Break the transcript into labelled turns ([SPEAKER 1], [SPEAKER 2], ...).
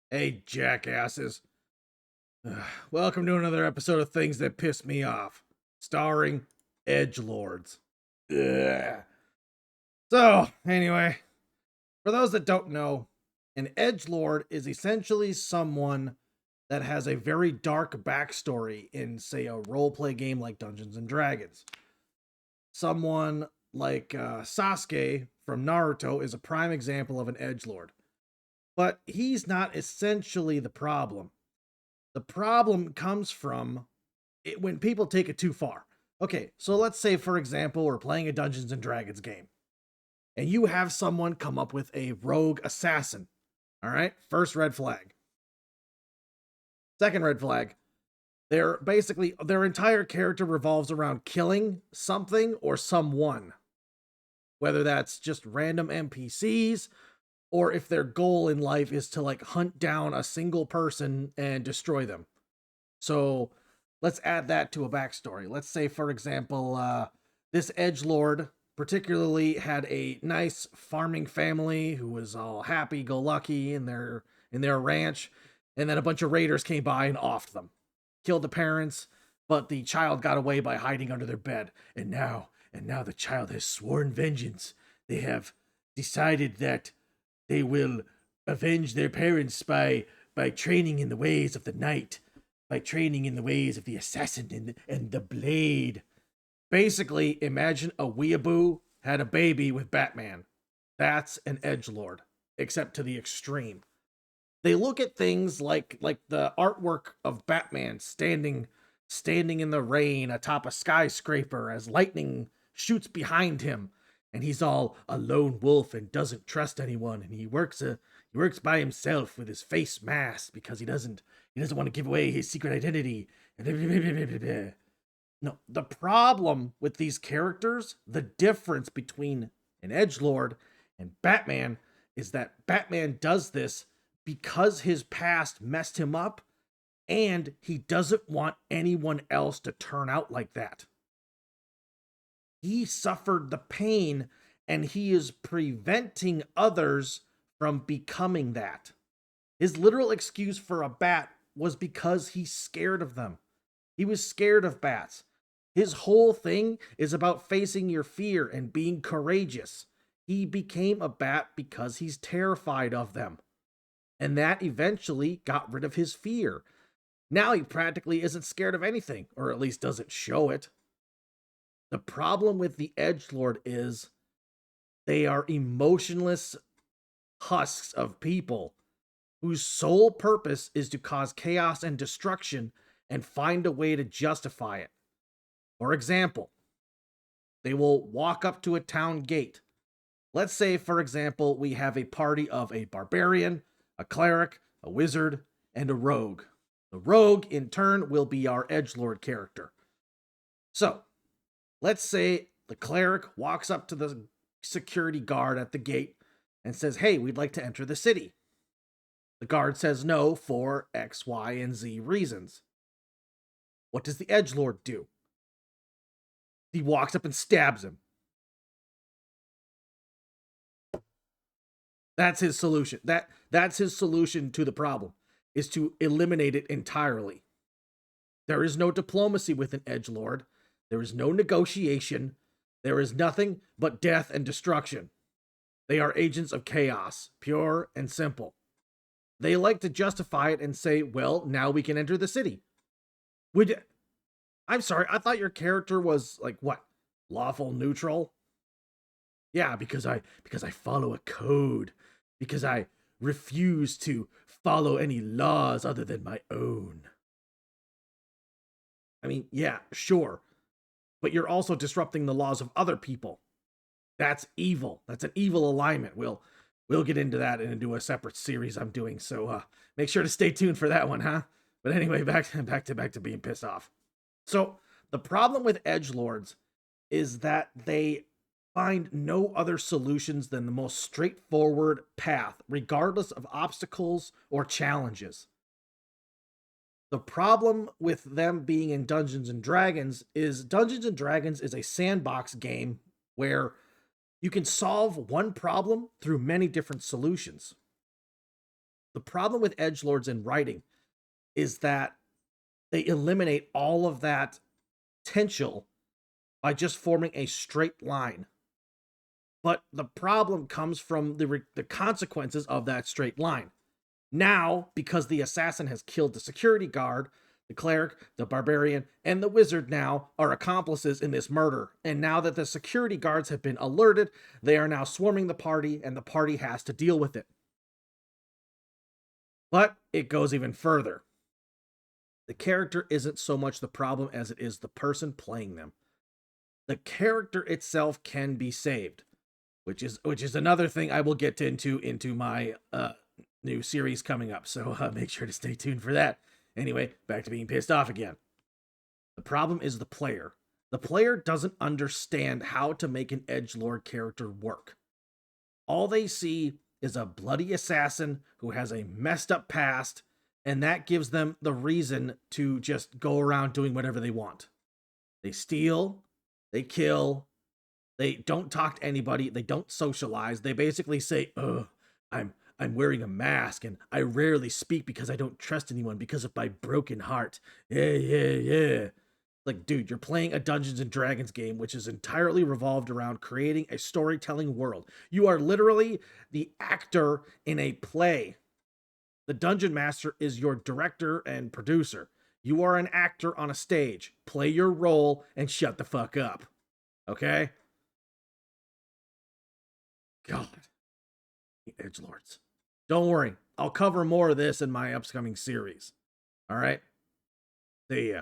[SPEAKER 1] Hey, jackasses. Welcome to another episode of Things That Piss Me Off, starring Edgelords. Ugh. So, anyway, for those that don't know, an Edgelord is essentially someone that has a very dark backstory in, say, a roleplay game like Dungeons and Dragons. Someone like Sasuke from Naruto is a prime example of an Edgelord. But he's not essentially the problem. The problem comes from it when people take it too far. Okay, so let's say, for example, we're playing a Dungeons and Dragons game, and you have someone come up with a rogue assassin. All right, first red flag. Second red flag. They're basically their entire character revolves around killing something or someone, whether that's just random NPCs or if their goal in life is to like hunt down a single person and destroy them. So let's add that to a backstory. Let's say, for example, this edge lord particularly had a nice farming family who was all happy-go-lucky in their ranch, and then a bunch of raiders came by and offed them, killed the parents, but the child got away by hiding under their bed. And now the child has sworn vengeance. They have decided that they will avenge their parents by training in the ways of the night, by training in the ways of the assassin and the blade. Basically, imagine a weeaboo had a baby with Batman. That's an edgelord, except to the extreme. They look at things like the artwork of Batman standing in the rain atop a skyscraper as lightning shoots behind him, and he's all a lone wolf and doesn't trust anyone, and he works by himself with his face masked because he doesn't want to give away his secret identity. No, the problem with these characters, the difference between an edgelord and Batman, is that Batman does this because his past messed him up, and he doesn't want anyone else to turn out like that. He suffered the pain, and he is preventing others from becoming that. His literal excuse for a bat was because he's scared of them. He was scared of bats. His whole thing is about facing your fear and being courageous. He became a bat because he's terrified of them. And that eventually got rid of his fear. Now he practically isn't scared of anything, or at least doesn't show it. The problem with the edgelord is they are emotionless husks of people whose sole purpose is to cause chaos and destruction and find a way to justify it. For example, they will walk up to a town gate. Let's say, for example, we have a party of a barbarian, a cleric, a wizard, and a rogue. The rogue, in turn, will be our edgelord character. So, let's say the cleric walks up to the security guard at the gate and says, "Hey, we'd like to enter the city." The guard says no for X, Y, and Z reasons. What does the edgelord do? He walks up and stabs him. That's his solution. That's his solution to the problem, is to eliminate it entirely. There is no diplomacy with an edgelord. There is no negotiation. There is nothing but death and destruction. They are agents of chaos, pure and simple. They like to justify it and say, "Well, now we can enter the city." Would I'm sorry, I thought your character was like what? Lawful neutral? Yeah, because I follow a code. Because I refuse to follow any laws other than my own. I mean, yeah, sure. But you're also disrupting the laws of other people. That's evil. That's an evil alignment. We'll get into that and into a separate series I'm doing. So make sure to stay tuned for that one, huh? But anyway, back to being pissed off. So the problem with edgelords is that they find no other solutions than the most straightforward path, regardless of obstacles or challenges. The problem with them being in Dungeons and Dragons is Dungeons and Dragons is a sandbox game where you can solve one problem through many different solutions. the problem with edgelords in writing is that they eliminate all of that potential by just forming a straight line. But the problem comes from the consequences of that straight line. Now, because the assassin has killed the security guard, the cleric, the barbarian, and the wizard now are accomplices in this murder. And now that the security guards have been alerted, they are now swarming the party, and the party has to deal with it. But it goes even further. The character isn't so much the problem as it is the person playing them. The character itself can be saved, which is another thing I will get into my new series coming up. So make sure to stay tuned for that. Anyway, back to being pissed off again. The problem is the player. The player doesn't understand how to make an edgelord character work. All they see is a bloody assassin who has a messed up past, and that gives them the reason to just go around doing whatever they want. They steal, they kill, they don't talk to anybody, they don't socialize. They basically say, I'm wearing a mask and I rarely speak because I don't trust anyone because of my broken heart. Yeah. Like, dude, you're playing a Dungeons and Dragons game, which is entirely revolved around creating a storytelling world. You are literally the actor in a play. The Dungeon Master is your director and producer. You are an actor on a stage. Play your role and shut the fuck up. Okay? God. Edgelords. Don't worry. I'll cover more of this in my upcoming series. All right? See ya.